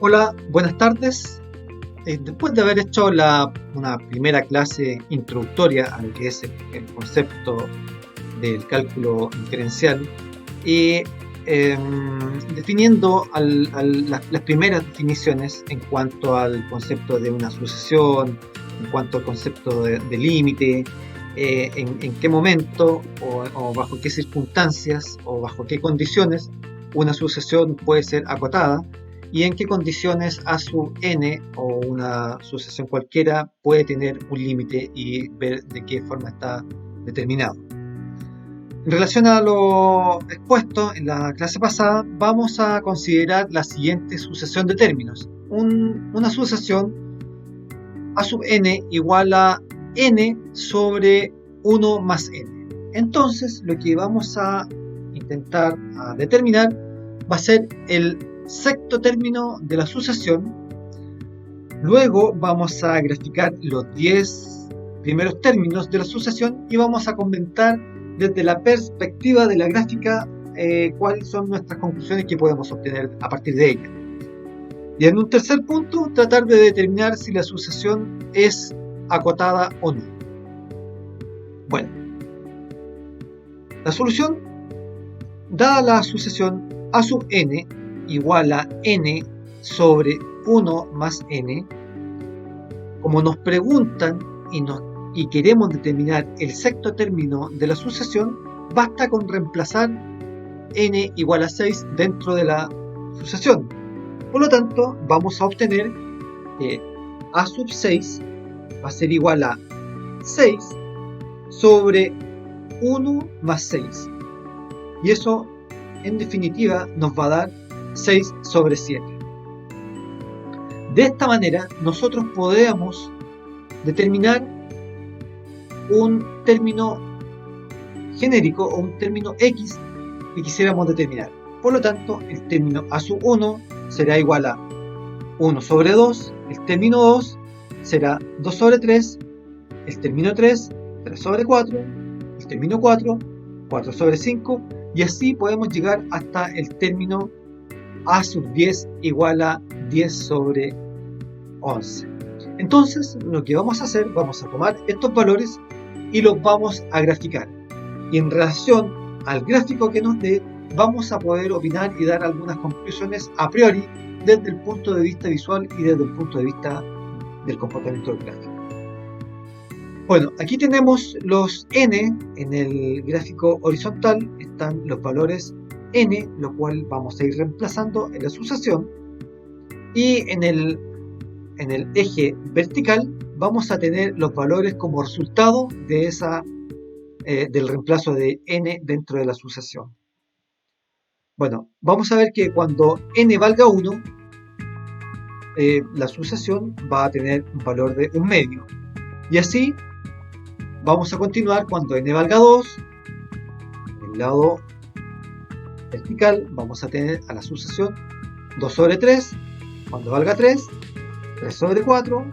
Hola, buenas tardes. Después de haber hecho una primera clase introductoria a lo que es el concepto del cálculo diferencial y definiendo las primeras definiciones en cuanto al concepto de una sucesión, en cuanto al concepto de límite, en qué momento o bajo qué circunstancias o bajo qué condiciones una sucesión puede ser acotada y en qué condiciones a sub n o una sucesión cualquiera puede tener un límite y ver de qué forma está determinado. En relación a lo expuesto en la clase pasada, vamos a considerar la siguiente sucesión de términos. Una sucesión a sub n igual a n sobre 1 más n. Entonces, lo que vamos a intentar determinar va a ser el sexto término de la sucesión. Luego vamos a graficar los 10 primeros términos de la sucesión y vamos a comentar desde la perspectiva de la gráfica cuáles son nuestras conclusiones que podemos obtener a partir de ella. Y en un tercer punto, tratar de determinar si la sucesión es acotada o no. Bueno, la solución, dada la sucesión a sub n igual a n sobre 1 más n, como nos preguntan y queremos determinar el sexto término de la sucesión, basta con reemplazar n igual a 6 dentro de la sucesión. Por lo tanto, vamos a obtener que a sub 6 va a ser igual a 6 sobre 1 más 6. Y eso, en definitiva, nos va a dar 6 sobre 7. De esta manera, nosotros podemos determinar un término genérico o un término X que quisiéramos determinar. Por lo tanto, el término a sub 1 será igual a 1 sobre 2, el término 2 será 2 sobre 3, el término 3, 3 sobre 4, el término 4, 4 sobre 5, y así podemos llegar hasta el término a sub 10 igual a 10 sobre 11. Entonces, lo que vamos a hacer, vamos a tomar estos valores y los vamos a graficar. Y en relación al gráfico que nos dé, vamos a poder opinar y dar algunas conclusiones a priori desde el punto de vista visual y desde el punto de vista del comportamiento del gráfico. Bueno, aquí tenemos los n en el gráfico horizontal, están los valores n, lo cual vamos a ir reemplazando en la sucesión, y en el eje vertical vamos a tener los valores como resultado de del reemplazo de n dentro de la sucesión. Bueno, vamos a ver que cuando n valga 1, la sucesión va a tener un valor de 1 medio. Y así vamos a continuar cuando n valga 2, en el lado vertical vamos a tener a la sucesión 2 sobre 3, cuando valga 3, 3 sobre 4,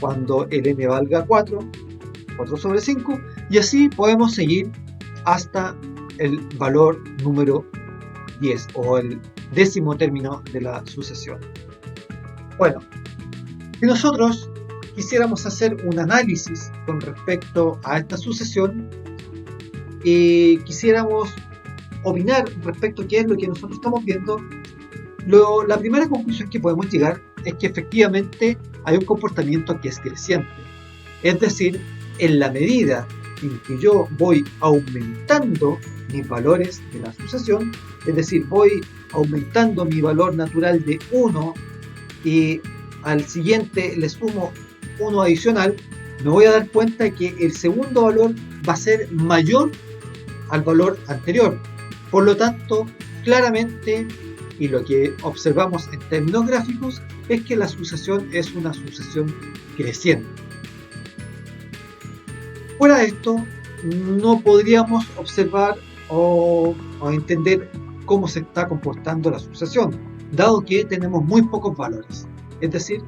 cuando el n valga 4, 4 sobre 5, y así podemos seguir hasta el valor número 10 o el décimo término de la sucesión. Bueno, si nosotros quisiéramos hacer un análisis con respecto a esta sucesión y quisiéramos opinar respecto a qué es lo que nosotros estamos viendo, la primera conclusión que podemos llegar es que efectivamente hay un comportamiento que es creciente. Es decir, en la medida en que yo voy aumentando mis valores de la sucesión, es decir, voy aumentando mi valor natural de 1 y al siguiente le sumo 1 adicional, me voy a dar cuenta de que el segundo valor va a ser mayor al valor anterior. Por lo tanto, claramente, y lo que observamos en términos gráficos, es que la sucesión es una sucesión creciente. Fuera de esto, no podríamos observar o entender cómo se está comportando la sucesión, dado que tenemos muy pocos valores. Es decir,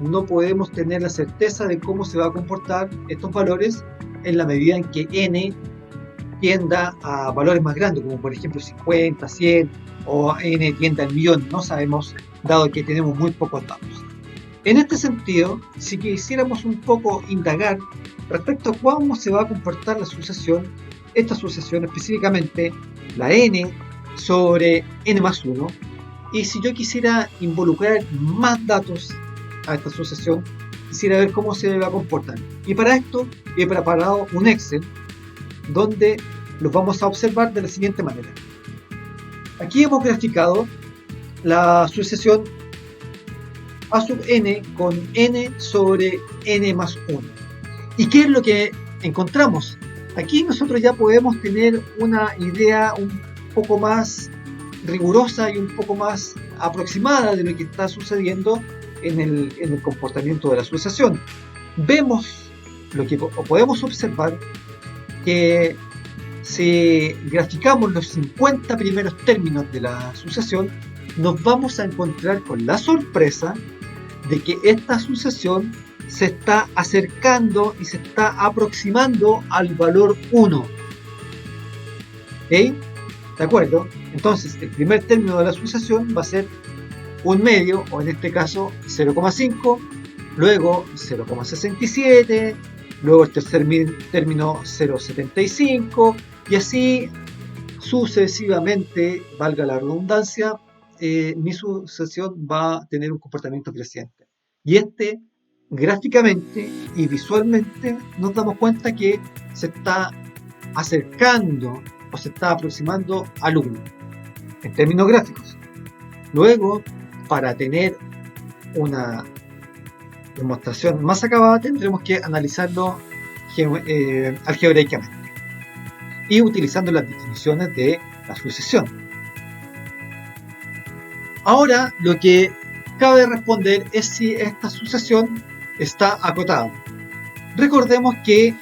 no podemos tener la certeza de cómo se va a comportar estos valores en la medida en que n tienda a valores más grandes, como por ejemplo 50, 100 o n tienda al millón, no sabemos, dado que tenemos muy pocos datos. En este sentido, si quisiéramos un poco indagar respecto a cómo se va a comportar la sucesión, esta sucesión específicamente, la n sobre n más 1, y si yo quisiera involucrar más datos a esta sucesión, quisiera ver cómo se va a comportar. Y para esto he preparado un Excel donde los vamos a observar de la siguiente manera. Aquí hemos graficado la sucesión a sub n con n sobre n más 1. ¿Y qué es lo que encontramos? Aquí nosotros ya podemos tener una idea un poco más rigurosa y un poco más aproximada de lo que está sucediendo en el comportamiento de la sucesión. Vemos lo que podemos observar que si graficamos los 50 primeros términos de la sucesión, nos vamos a encontrar con la sorpresa de que esta sucesión se está acercando y se está aproximando al valor 1. ¿Ok? ¿De acuerdo? Entonces, el primer término de la sucesión va a ser un medio, o en este caso 0,5, luego 0,67, luego el tercer término 0,75, y así sucesivamente, valga la redundancia, mi sucesión va a tener un comportamiento creciente. Y gráficamente y visualmente, nos damos cuenta que se está acercando o se está aproximando al 1 en términos gráficos. Luego, para tener una demostración más acabada, tendremos que analizarlo algebraicamente y utilizando las definiciones de la sucesión. Ahora, lo que cabe responder es si esta sucesión está acotada. Recordemos que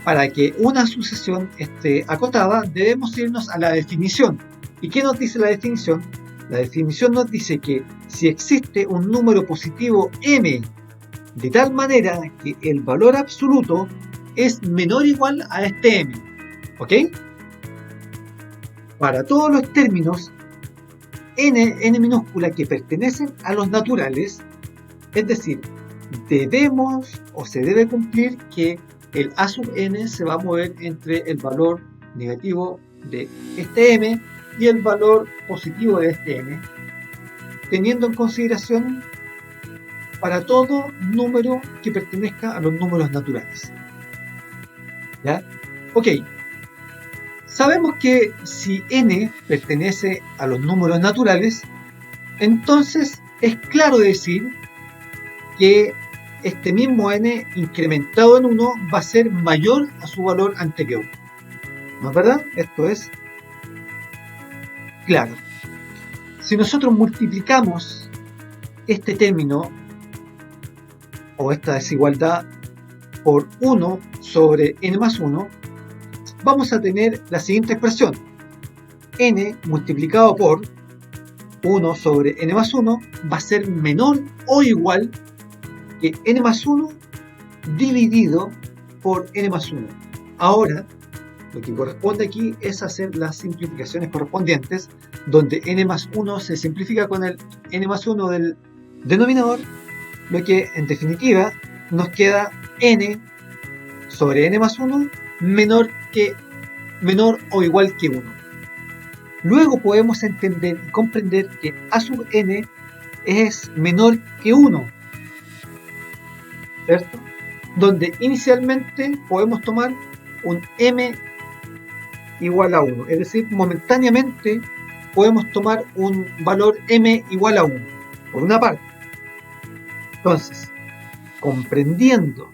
para que una sucesión esté acotada, debemos irnos a la definición. ¿Y qué nos dice la definición? La definición nos dice que si existe un número positivo m de tal manera que el valor absoluto es menor o igual a este m, ¿ok? Para todos los términos n minúscula que pertenecen a los naturales, es decir, debemos o se debe cumplir que el a sub n se va a mover entre el valor negativo de este m y el valor positivo de este n, teniendo en consideración para todo número que pertenezca a los números naturales. ¿Ya? Ok. Sabemos que si n pertenece a los números naturales, entonces es claro decir que este mismo n incrementado en 1 va a ser mayor a su valor anterior. ¿No es verdad? Esto es claro. Si nosotros multiplicamos este término o esta desigualdad por 1 sobre n más 1, vamos a tener la siguiente expresión. N multiplicado por 1 sobre n más 1 va a ser menor o igual que n más 1 dividido por n más 1. Ahora, lo que corresponde aquí es hacer las simplificaciones correspondientes, donde n más 1 se simplifica con el n más 1 del denominador, lo que en definitiva nos queda n sobre n más 1 menor o igual que 1. Luego podemos entender y comprender que a sub n es menor que 1, ¿cierto? Donde inicialmente podemos tomar un m igual a 1, es decir, momentáneamente podemos tomar un valor m igual a 1, por una parte. Entonces, comprendiendo,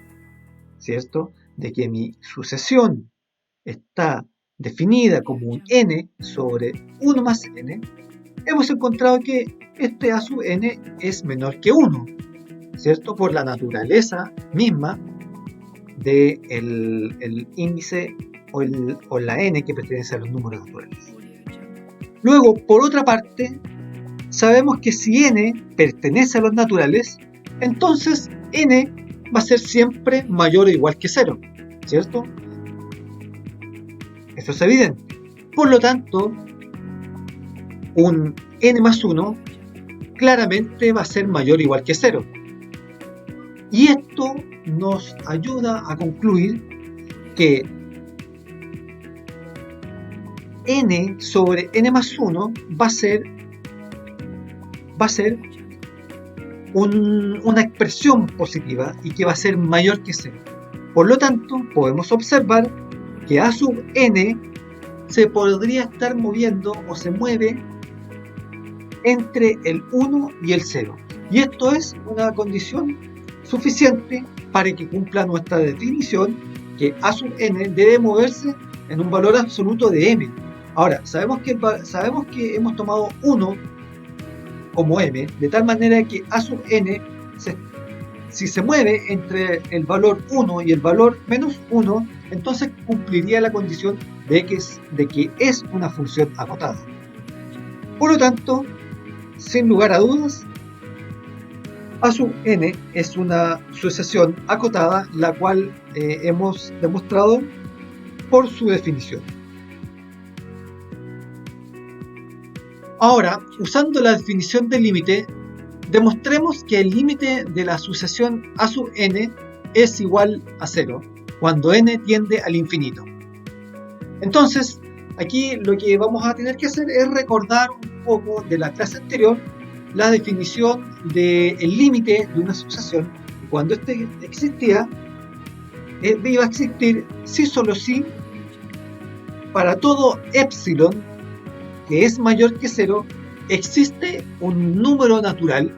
¿cierto?, de que mi sucesión está definida como un n sobre 1 más n, hemos encontrado que este a sub n es menor que 1, ¿cierto?, por la naturaleza misma del índice o la n que pertenece a los números naturales. Luego, por otra parte, sabemos que si n pertenece a los naturales, entonces n va a ser siempre mayor o igual que 0, ¿cierto? Eso es evidente. Por lo tanto, un n más 1 claramente va a ser mayor o igual que 0. Y esto nos ayuda a concluir que n sobre n más 1 va a ser una expresión positiva y que va a ser mayor que 0. Por lo tanto, podemos observar que a sub n se podría estar moviendo o se mueve entre el 1 y el 0. Y esto es una condición suficiente para que cumpla nuestra definición que a sub n debe moverse en un valor absoluto de m. Ahora, sabemos que hemos tomado 1 como m, de tal manera que a sub n, si se mueve entre el valor 1 y el valor menos 1, entonces cumpliría la condición de que es una función acotada. Por lo tanto, sin lugar a dudas, a sub n es una sucesión acotada, la cual hemos demostrado por su definición. Ahora, usando la definición del límite, demostremos que el límite de la sucesión a sub n es igual a 0, cuando n tiende al infinito. Entonces, aquí lo que vamos a tener que hacer es recordar un poco de la clase anterior la definición del límite de una sucesión. Cuando este existía, iba a existir sí solo sí para todo epsilon que es mayor que 0, existe un número natural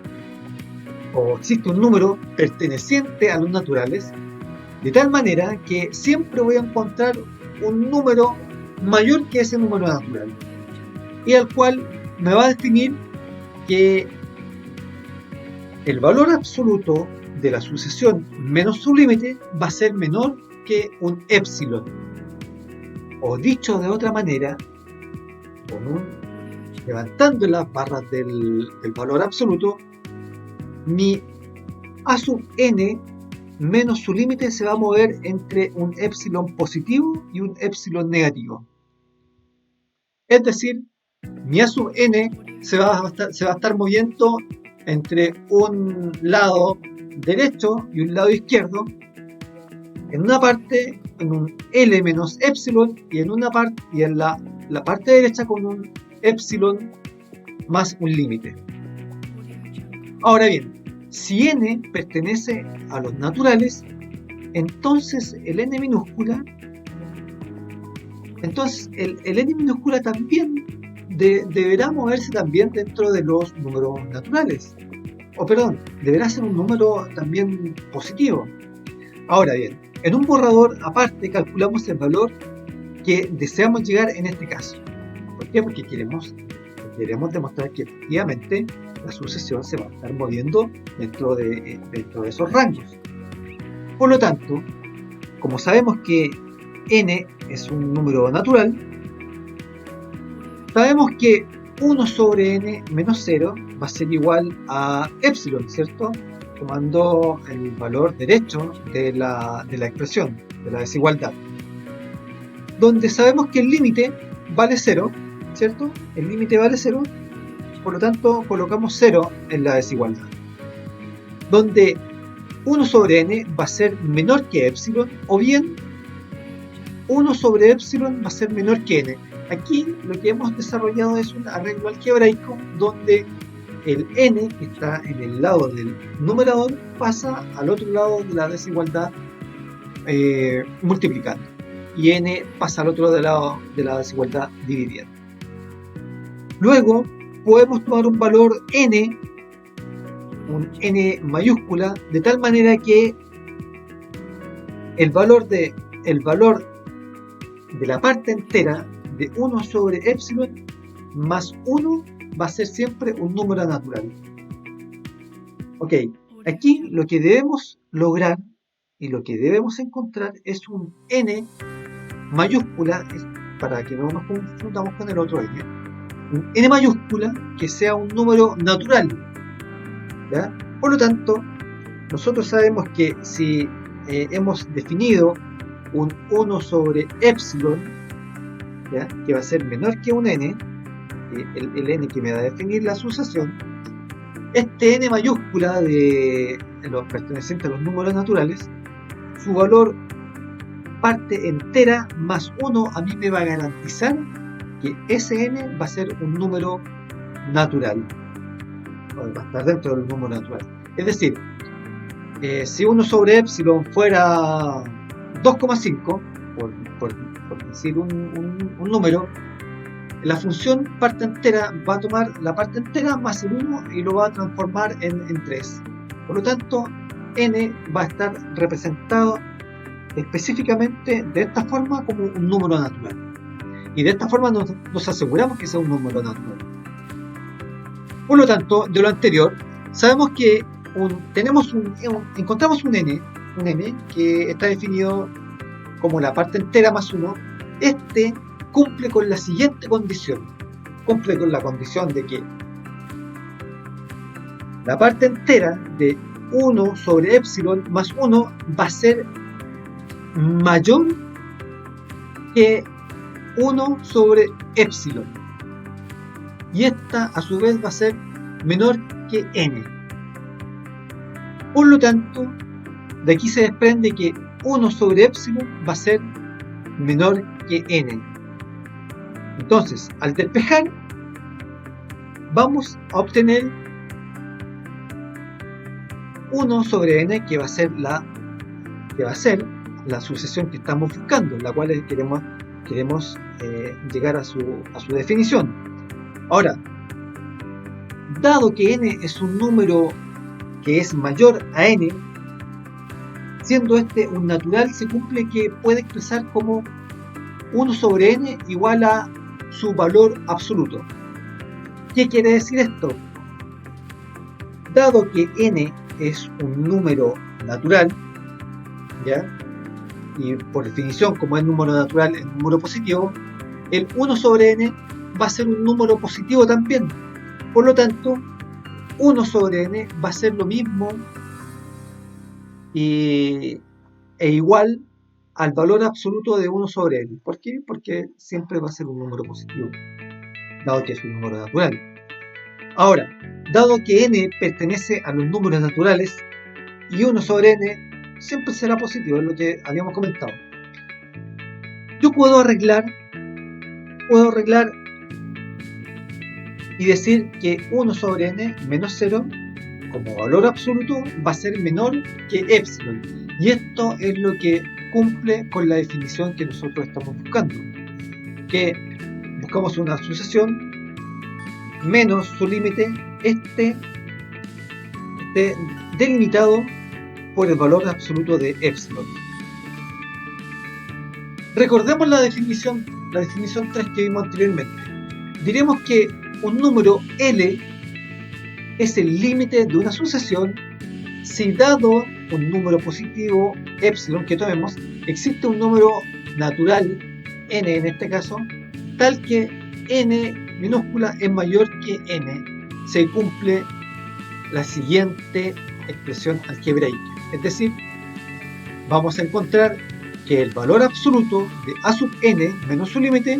o existe un número perteneciente a los naturales, de tal manera que siempre voy a encontrar un número mayor que ese número natural, y al cual me va a definir que el valor absoluto de la sucesión menos su límite va a ser menor que un epsilon. O dicho de otra manera, levantando las barras del valor absoluto, mi a sub n menos su límite se va a mover entre un epsilon positivo y un epsilon negativo. Es decir, mi a sub n se va a estar moviendo entre un lado derecho y un lado izquierdo, en una parte en un L menos epsilon y en una parte y en la parte derecha con un epsilon más un límite. Ahora bien, si n pertenece a los naturales, entonces el n minúscula también deberá moverse también dentro de los números naturales. O perdón, deberá ser un número también positivo. Ahora bien, en un borrador aparte calculamos el valor que deseamos llegar en este caso. ¿Por qué? Porque queremos demostrar que efectivamente la sucesión se va a estar moviendo dentro de esos rangos. Por lo tanto, como sabemos que n es un número natural, sabemos que 1 sobre n menos 0 va a ser igual a epsilon, ¿cierto? Tomando el valor derecho de la expresión, de la desigualdad. Donde sabemos que el límite vale 0, ¿cierto? El límite vale 0, por lo tanto colocamos 0 en la desigualdad. Donde 1 sobre n va a ser menor que epsilon, o bien 1 sobre epsilon va a ser menor que n. Aquí lo que hemos desarrollado es un arreglo algebraico donde el n que está en el lado del numerador pasa al otro lado de la desigualdad multiplicando, y n pasa al otro lado de la desigualdad dividiendo. Luego podemos tomar un valor n, un n mayúscula, de tal manera que el valor de la parte entera de 1 sobre epsilon más 1 va a ser siempre un número natural. Ok, aquí lo que debemos lograr y lo que debemos encontrar es un n mayúscula, para que no nos confundamos con el otro n, un n mayúscula que sea un número natural, ¿ya? Por lo tanto, nosotros sabemos que si hemos definido un 1 sobre epsilon ¿ya? Que va a ser menor que un n, el n que me va a definir la asociación, este n mayúscula de los pertenecientes a los números naturales, su valor parte entera más 1 a mí me va a garantizar que ese n va a ser un número natural, va a estar dentro del número natural. Es decir, si 1 sobre epsilon fuera 2,5, por decir un número, la función parte entera va a tomar la parte entera más el 1 y lo va a transformar en 3. Por lo tanto, n va a estar representado específicamente de esta forma como un número natural. Y de esta forma nos aseguramos que sea un número natural. Por lo tanto, de lo anterior, sabemos que encontramos un n que está definido como la parte entera más 1. Este cumple con la siguiente condición. Cumple con la condición de que la parte entera de 1 sobre epsilon más 1 va a ser mayor que 1 sobre epsilon. Y esta a su vez va a ser menor que n. Por lo tanto, de aquí se desprende que 1 sobre epsilon va a ser menor que n. Entonces, al despejar, vamos a obtener 1 sobre n, que va a ser la sucesión que estamos buscando, la cual queremos llegar a su definición. Ahora, dado que n es un número que es mayor a n, siendo este un natural, se cumple que puede expresar como 1 sobre n igual a su valor absoluto. ¿Qué quiere decir esto? Dado que n es un número natural, ¿ya? Y por definición, como es número natural, es número positivo, el 1 sobre n va a ser un número positivo también. Por lo tanto, 1 sobre n va a ser lo mismo e igual al valor absoluto de 1 sobre n. ¿Por qué? Porque siempre va a ser un número positivo, dado que es un número natural. Ahora, dado que n pertenece a los números naturales y 1 sobre n siempre será positivo, es lo que habíamos comentado. Yo puedo arreglar y decir que 1 sobre n menos 0 como valor absoluto va a ser menor que epsilon. Y esto es lo que cumple con la definición que nosotros estamos buscando. Que buscamos una sucesión menos su límite esté delimitado por el valor absoluto de epsilon. Recordemos la definición 3 que vimos anteriormente. Diremos que un número L es el límite de una sucesión si, dado un número positivo epsilon que tomemos, existe un número natural n en este caso, tal que n minúscula es mayor que n, se cumple la siguiente expresión algebraica. Es decir, vamos a encontrar que el valor absoluto de a sub n menos su límite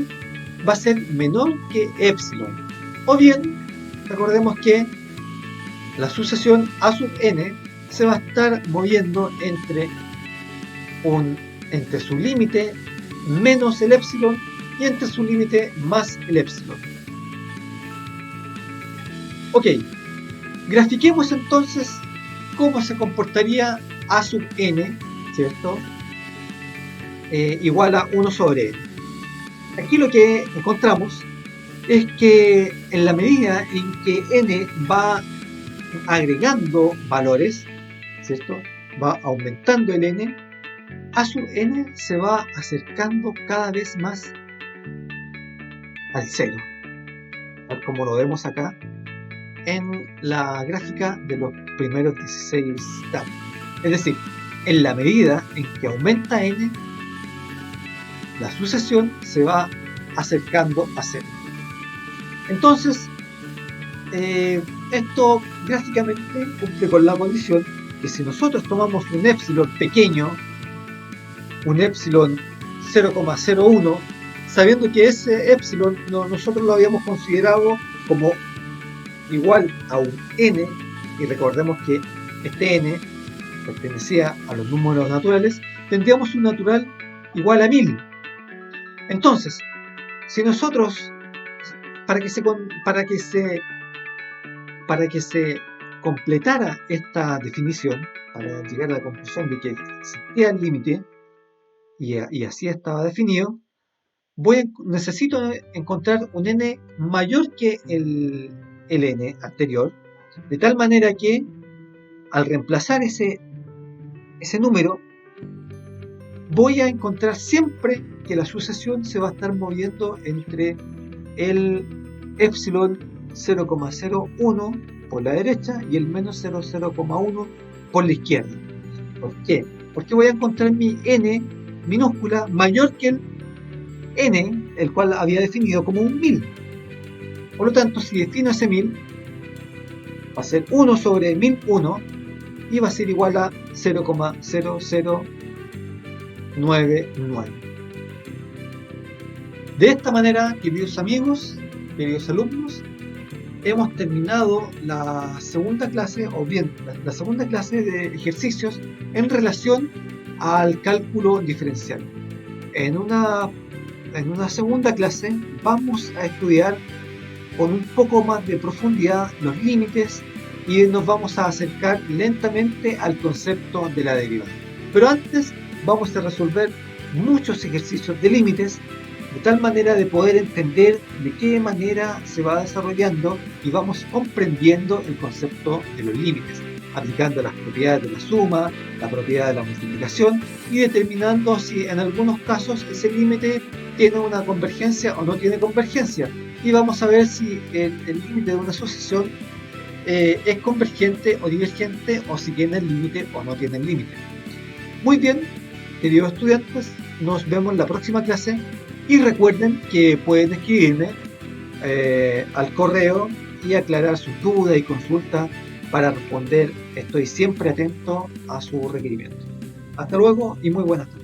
va a ser menor que epsilon. O bien, recordemos que la sucesión a sub n se va a estar moviendo entre su límite menos el epsilon y entre su límite más el epsilon. Ok, grafiquemos entonces cómo se comportaría a sub n, ¿cierto? Igual a 1 sobre n. Aquí lo que encontramos es que en la medida en que n va agregando valores, ¿cierto? Va aumentando el n, a sub n se va acercando cada vez más al 0, tal como lo vemos acá en la gráfica de los primeros 16 datos. Es decir, en la medida en que aumenta n, la sucesión se va acercando a 0. Entonces, esto gráficamente cumple con la condición que si nosotros tomamos un epsilon pequeño, un epsilon 0,01, sabiendo que ese epsilon nosotros lo habíamos considerado como igual a un n, y recordemos que este n pertenecía a los números naturales, tendríamos un natural igual a 1000. Entonces, si nosotros, para que se completara esta definición, para llegar a la conclusión de que existía el límite, y así estaba definido, necesito encontrar un n mayor que el n anterior, de tal manera que al reemplazar ese número, voy a encontrar siempre que la sucesión se va a estar moviendo entre el epsilon 0,01 por la derecha y el menos 0,1 por la izquierda. ¿Por qué? Porque voy a encontrar mi n minúscula mayor que el n, el cual había definido como un 1000. Por lo tanto, si defino ese 1000, va a ser 1 sobre 1001 y va a ser igual a 0,0099. De esta manera, queridos amigos, queridos alumnos, hemos terminado la segunda clase, o bien la segunda clase de ejercicios en relación al cálculo diferencial. En una segunda clase vamos a estudiar con un poco más de profundidad los límites y nos vamos a acercar lentamente al concepto de la derivada. Pero antes vamos a resolver muchos ejercicios de límites, de tal manera de poder entender de qué manera se va desarrollando y vamos comprendiendo el concepto de los límites, aplicando las propiedades de la suma, la propiedad de la multiplicación y determinando si en algunos casos ese límite tiene una convergencia o no tiene convergencia. Y vamos a ver si el límite de una sucesión es convergente o divergente, o si tiene el límite o no tiene el límite. Muy bien, queridos estudiantes, nos vemos en la próxima clase. Y recuerden que pueden escribirme al correo y aclarar sus dudas y consultas para responder. Estoy siempre atento a su requerimiento. Hasta luego y muy buenas tardes.